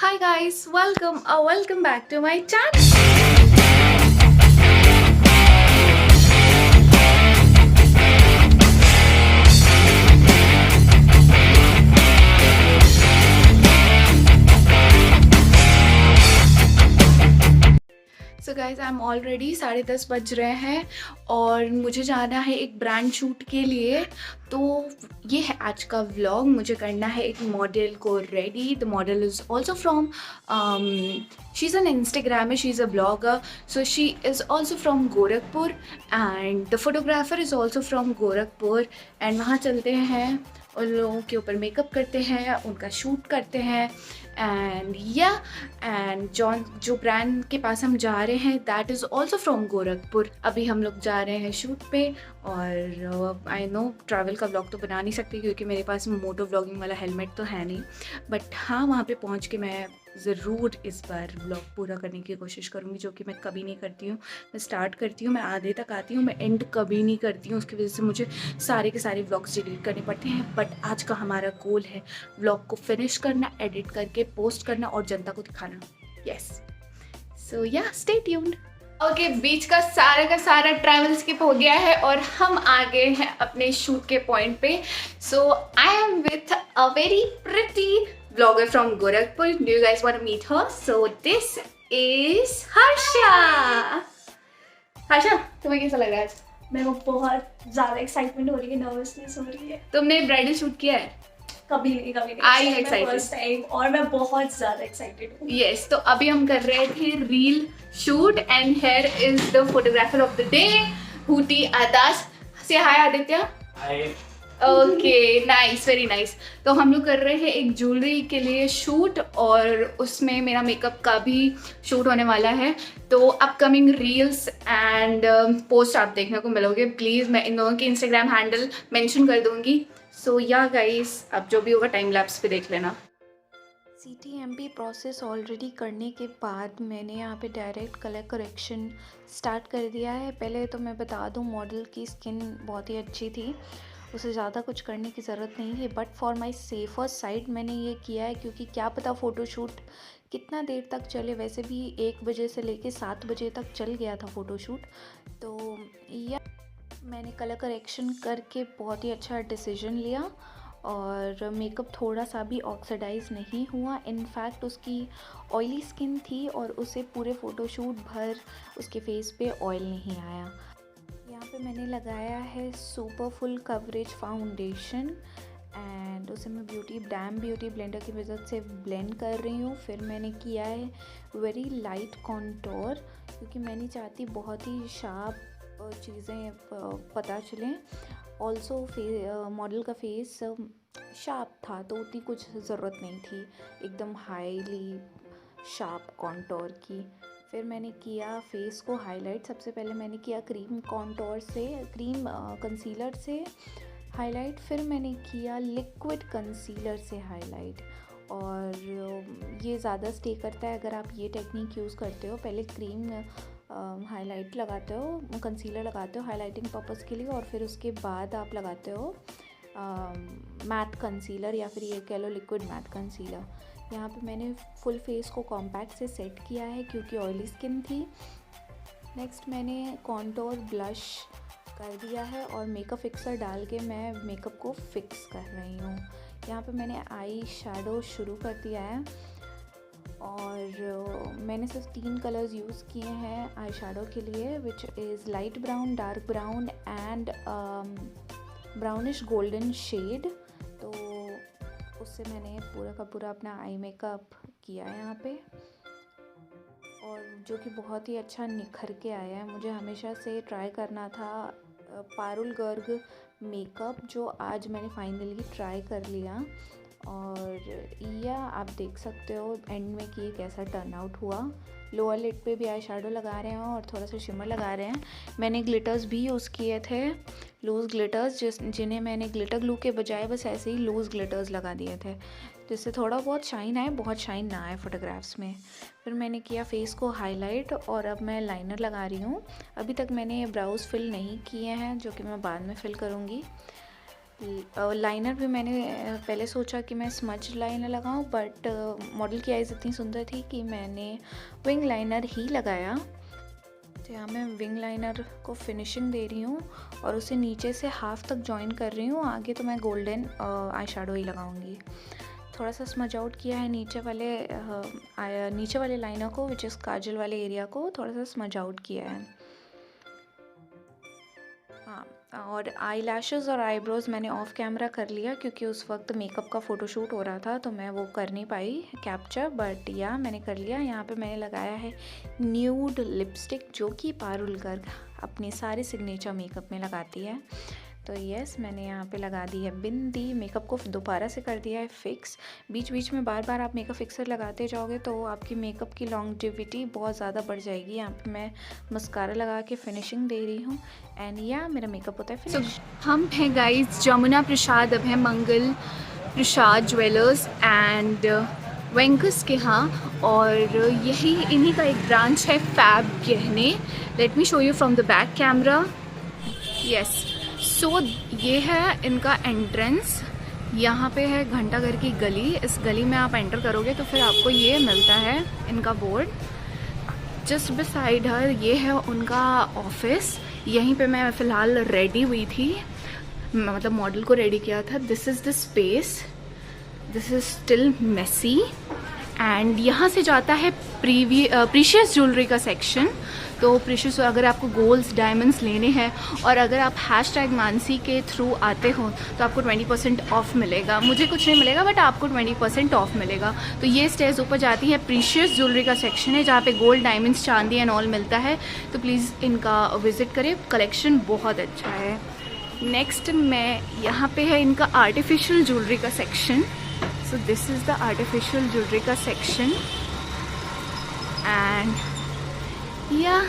Hi guys, welcome back to my channel. So guys I am already 10:30 बज रहे हैं और मुझे जाना है एक ब्रांड शूट के लिए। तो ये है आज का व्लॉग। मुझे करना है एक मॉडल को ready. The model is also from she is an Instagrammer, she is a blogger, so she is also from Gorakhpur and the photographer is also from Gorakhpur. And वहाँ चलते हैं, उन लोगों के ऊपर मेकअप करते हैं, उनका शूट करते हैं एंड जो ब्रांड के पास हम जा रहे हैं that is also from Gorakhpur. अभी हम लोग जा रहे हैं शूट पे और आई नो ट्रैवल का व्लॉग तो बना नहीं सकती क्योंकि मेरे पास मोटो व्लॉगिंग वाला हेलमेट तो है नहीं, बट हाँ वहाँ पे पहुँच के मैं ज़रूर इस बार व्लॉग पूरा करने की कोशिश करूँगी, जो कि मैं कभी नहीं करती हूँ। मैं स्टार्ट करती हूँ, मैं आधे तक आती हूँ, मैं एंड कभी नहीं करती हूँ। उसकी वजह से मुझे सारे के सारे व्लॉग्स डिलीट करने पड़ते हैं। बट आज का हमारा गोल है व्लॉग को फिनिश करना, एडिट करके पोस्ट करना और जनता को दिखाना। यस, सो या स्टे ट्यून्ड। ओके, बीच का सारा ट्रैवल स्किप हो गया है और हम आ गए हैं अपने शूट के पॉइंट पे। So I am with a very pretty blogger from Gorakhpur. Do you guys want to meet her? So this is Harsha. Harsha, तुम्हें कैसा लग रहा है आज? मेरे को बहुत ज़्यादा एक्साइटमेंट हो रही है, नर्वसनेस हो रही है। तुमने ब्राइडल शूट किया है? कभी नहीं Are you excited? First time और मैं बहुत ज़्यादा एक्साइटेड हूँ। यस, तो अभी हम कर रहे थे reel shoot and here is the photographer of the day, हूटी आदास. Say hi Aditya. Okay, nice, very nice. तो हम लोग कर रहे हैं एक ज्वेलरी के लिए शूट और उसमें मेरा मेकअप का भी शूट होने वाला है. तो अपकमिंग रील्स एंड पोस्ट आप देखने को मिलोगे. प्लीज़ मैं इन दोनों के इंस्टाग्राम हैंडल मेंशन कर दूंगी. सो या गाइस, अब जो भी होगा टाइम लैप्स पे देख लेना. CTMP प्रोसेस ऑलरेडी करने के बाद मैंने यहाँ पे डायरेक्ट कलर करेक्शन स्टार्ट कर दिया है. पहले तो मैं बता दूँ, मॉडल की स्किन बहुत ही अच्छी थी, उसे ज़्यादा कुछ करने की ज़रूरत नहीं है. But for my safer side मैंने ये किया है क्योंकि क्या पता फ़ोटोशूट कितना देर तक चले. वैसे भी 1 बजे से लेके 7 बजे तक चल गया था फ़ोटोशूट. तो या मैंने कलर करेक्शन करके बहुत ही अच्छा डिसीजन लिया और मेकअप थोड़ा सा भी ऑक्सीडाइज नहीं हुआ. इनफैक्ट उसकी ऑयली स्किन थी और उसे पूरे फ़ोटोशूट भर उसके फेस पे ऑयल नहीं आया. यहाँ पे मैंने लगाया है super full coverage foundation and उसे मैं ब्यूटी ब्लेंडर की मदद से ब्लेंड कर रही हूँ. फिर मैंने किया है वेरी लाइट कॉन्टोर क्योंकि मैं नहीं चाहती बहुत ही शार्प चीज़ें पता चलें. ऑल्सो मॉडल का फेस शार्प था तो उतनी कुछ ज़रूरत नहीं थी एकदम हाईली शार्प कॉन्टोर की. फिर मैंने किया फेस को हाईलाइट. सबसे पहले मैंने किया क्रीम कंसीलर से हाईलाइट. फिर मैंने किया लिक्विड कंसीलर से हाईलाइट और ये ज़्यादा स्टे करता है अगर आप ये टेक्निक यूज़ करते हो. पहले क्रीम हाईलाइट लगाते हो, कंसीलर लगाते हो हाईलाइटिंग पर्पज़ के लिए और फिर उसके बाद आप लगाते हो मैट कंसीलर या फिर ये कह लो लिक्विड मैट कंसीलर. यहाँ पे मैंने फुल फेस को कॉम्पैक्ट से सेट किया है क्योंकि ऑयली स्किन थी. नेक्स्ट मैंने कॉन्टोर ब्लश कर दिया है और मेकअप फिक्सर डाल के मैं मेकअप को फिक्स कर रही हूँ. यहाँ पे मैंने आई शैडो शुरू कर दिया है और मैंने सिर्फ 3 कलर्स यूज़ किए हैं आई शैडो के लिए, which is light brown, dark brown and brownish golden shade. तो उससे मैंने पूरा का पूरा अपना आई मेकअप किया है यहाँ पे और जो कि बहुत ही अच्छा निखर के आया है. मुझे हमेशा से ट्राई करना था पारुल गर्ग मेकअप, जो आज मैंने फाइनली ट्राई कर लिया और या आप देख सकते हो एंड में कि कैसा टर्न आउट हुआ. लोअर लिड पे भी आई शैडो लगा रहे हैं और थोड़ा सा शिमर लगा रहे हैं. मैंने ग्लिटर्स भी यूज़ किए थे, लूज़ ग्लिटर्स, जिन्हें मैंने ग्लिटर ग्लू के बजाय बस ऐसे ही लूज़ ग्लिटर्स लगा दिए थे जिससे थोड़ा बहुत शाइन आए, बहुत शाइन ना आए फ़ोटोग्राफ्स में. फिर मैंने किया फेस को हाईलाइट और अब मैं लाइनर लगा रही हूँ. अभी तक मैंने ब्राउज़ फिल नहीं किए हैं जो कि मैं बाद में फिल करूँगी. लाइनर भी मैंने पहले सोचा कि मैं स्मज लाइनर लगाऊं, बट मॉडल की आइज़ इतनी सुंदर थी कि मैंने विंग लाइनर ही लगाया। तो यहाँ मैं विंग लाइनर को फिनिशिंग दे रही हूँ और उसे नीचे से हाफ तक जॉइन कर रही हूँ। आगे तो मैं गोल्डन आई शेडो ही लगाऊंगी। थोड़ा सा स्मज आउट किया है नीचे वाले लाइनर को, विच इज़ काजल वाले एरिया को थोड़ा सा स्मज आउट किया है। हाँ, और आई लैशेज़ और आईब्रोज़ मैंने ऑफ कैमरा कर लिया क्योंकि उस वक्त मेकअप का फ़ोटोशूट हो रहा था, तो मैं वो कर नहीं पाई कैप्चर, बट या मैंने कर लिया। यहाँ पे मैंने लगाया है न्यूड लिपस्टिक, जो कि पारुल गर्ग अपने सारे सिग्नेचर मेकअप में लगाती है। तो यस, मैंने यहाँ पे लगा दी है बिंदी। मेकअप को दोबारा से कर दिया है फिक्स। बीच बीच में बार बार आप मेकअप फिक्सर लगाते जाओगे तो आपकी मेकअप की लॉन्गेविटी बहुत ज़्यादा बढ़ जाएगी। यहाँ पे मैं मस्कारा लगा के फिनिशिंग दे रही हूँ एंड या मेरा मेकअप होता है फिनिश। हम हैं गाइस जमुना प्रसाद, अब है मंगल प्रसाद ज्वेलर्स एंड वेंकस के यहाँ, और यही इन्हीं का एक ब्रांच है फैब गहने। Let me show you from the back camera. Yes, so ये है इनका एंट्रेंस। यहाँ पे है घंटा घर की गली। इस गली में आप एंटर करोगे तो फिर आपको ये मिलता है इनका बोर्ड। जस्ट बिसाइड हर ये है उनका ऑफिस। यहीं पे मैं फ़िलहाल रेडी हुई थी, मतलब मॉडल को रेडी किया था। This is the space, this is still messy. And यहाँ से जाता है प्रीशियस ज्वेलरी का सेक्शन। तो प्रीशियस, अगर आपको गोल्ड्स डायमंड्स लेने हैं और अगर आप #मानसी के थ्रू आते हो तो आपको 20% ऑफ मिलेगा। मुझे कुछ नहीं मिलेगा बट आपको 20% ऑफ मिलेगा। तो ये स्टेज ऊपर जाती है, प्रीशियस ज्वेलरी का सेक्शन है जहाँ पे गोल्ड डायमंड्स चांदी एंड ऑल मिलता है। तो प्लीज़ इनका विज़िट करें, कलेक्शन बहुत अच्छा है। नेक्स्ट मैं यहाँ पे है इनका आर्टिफिशियल ज्वेलरी का section. So this is the artificial jewelry का section and yeah,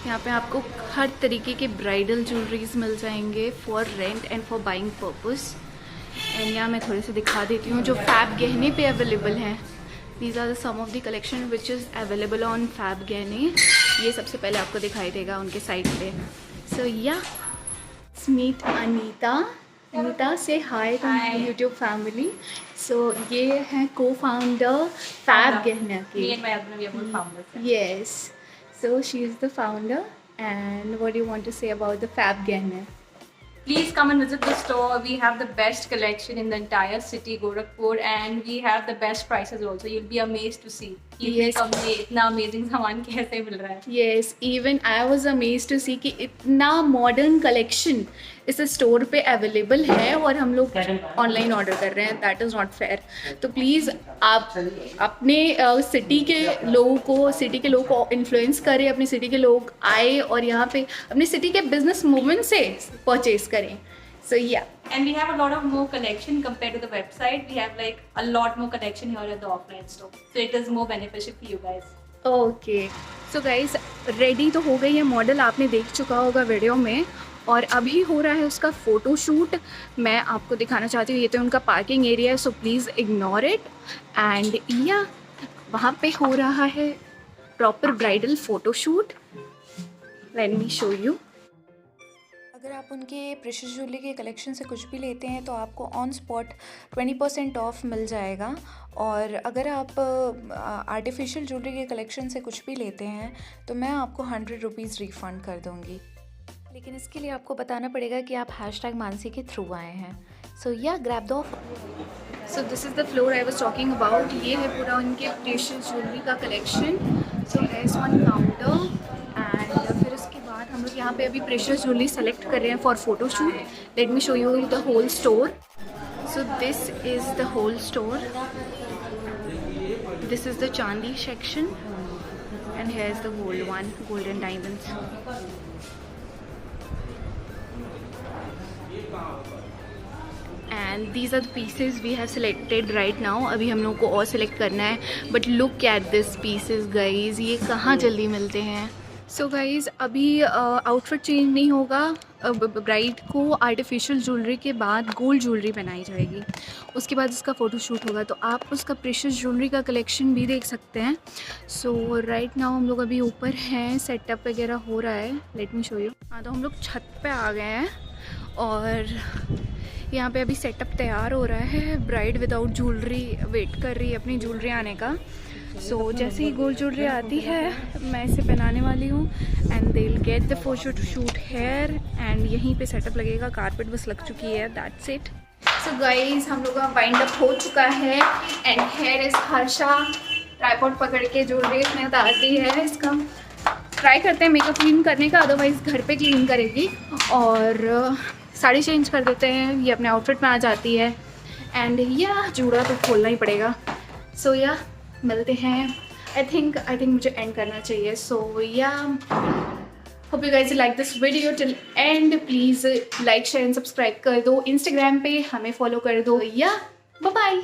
यहाँ पे आपको हर तरीके के ब्राइडल ज्वेलरीज मिल जाएंगे for rent and for buying purpose. And यहाँ मैं थोड़े से दिखा देती हूँ जो फैब गहने पे अवेलेबल हैं। These are the some of the collection which is available on Fab Gahne. ये सबसे पहले आपको दिखाई देगा उनके साइट पे। So yeah, meet अनीता से hi to my YouTube family. So ये हैं को फाउंडर फैब गहना की। Yes, so she is the founder and what you want to say about the Fab Gahna? Please come and visit the store. We have the best collection in the entire city, Gorakhpur, and we have the best prices also. You'll be amazed to see. Yes. इतना amazing सामान कैसे मिल रहा है? Yes, even I was amazed to see कि इतना modern collection इस store पे available है और हम लोग ऑनलाइन ऑर्डर कर रहे हैं। That is not fair. तो प्लीज़ आप अपने सिटी के लोगों को इन्फ्लुएंस करें, अपनी सिटी के लोग आए और यहाँ पे अपनी सिटी के बिजनेस मूवमेंट से परचेज करें। So yeah. And we have a lot of more collection compared to the website. We have like a lot more collection here at the offline store. So it is more beneficial for you guys. Okay, so guys ready तो हो गई है model, आपने देख चुका होगा video में, और अभी हो रहा है उसका फ़ोटोशूट। मैं आपको दिखाना चाहती हूँ, ये तो उनका पार्किंग एरिया है, so please ignore it. And या वहाँ पे हो रहा है proper bridal photoshoot. Late me show you. अगर आप उनके प्रेशियस ज्वेलरी के कलेक्शन से कुछ भी लेते हैं तो आपको ऑन स्पॉट 20% ऑफ मिल जाएगा। और अगर आप आर्टिफिशियल ज्वेलरी के कलेक्शन से कुछ भी लेते हैं तो मैं आपको 100 रुपीज़ रिफ़ंड कर दूँगी। लेकिन इसके लिए आपको बताना पड़ेगा कि आप #मानसी के थ्रू आए हैं। सो या grab the offer. So this is the floor I was talking about. ये है पूरा उनके प्रेशियस ज्वेलरी का collection. So has one counter and फिर उसके बाद हम लोग यहाँ पे अभी प्रेशियस ज्वेलरी सेलेक्ट कर रहे हैं for photoshoot. Let me show you the whole store. So this is the whole store. This is the chandi section and here is the gold one, gold and diamonds. And these are the pieces we have selected right now. अभी हम लोग को और select करना है, but look at this pieces guys, ये कहाँ जल्दी मिलते हैं। सो गाइज़ अभी आउटफिट चेंज नहीं होगा। ब्राइड को आर्टिफिशियल ज्वेलरी के बाद गोल्ड ज्वेलरी बनाई जाएगी, उसके बाद इसका फ़ोटोशूट होगा। तो आप उसका प्रेशियस ज्वेलरी का कलेक्शन भी देख सकते हैं। सो राइट नाउ हम लोग अभी ऊपर हैं, सेटअप वगैरह हो रहा है। Late me show you. हाँ, तो हम लोग छत पे आ गए हैं और यहाँ पे अभी सेटअप तैयार हो रहा है। ब्राइड विदाउट ज्वेलरी वेट कर रही है अपनी ज्वेलरी आने का। सो जैसे ही गोल्ड ज्वेलरी आती है मैं इसे पहनाने वाली हूँ and they will get the photo shoot here and यहीं पे सेटअप लगेगा। कारपेट बस लग चुकी है, दैट्स इट। सो गाइज हम लोग का वाइंड अप हो चुका है and here is Harsha tripod पकड़ के ज्वेलरी इसने उतार दी है। इसका ट्राई करते हैं मेकअप क्लीन करने का, अदरवाइज़ घर पे क्लीन करेगी। और साड़ी चेंज कर देते हैं, ये अपने आउटफिट में आ जाती है। एंड या जूड़ा तो खोलना ही पड़ेगा। सो या मिलते हैं। आई थिंक मुझे एंड करना चाहिए। सो या hope you guys like this video till and. Please like share and subscribe कर दो। इंस्टाग्राम पे हमें फॉलो कर दो। या बाय बाय।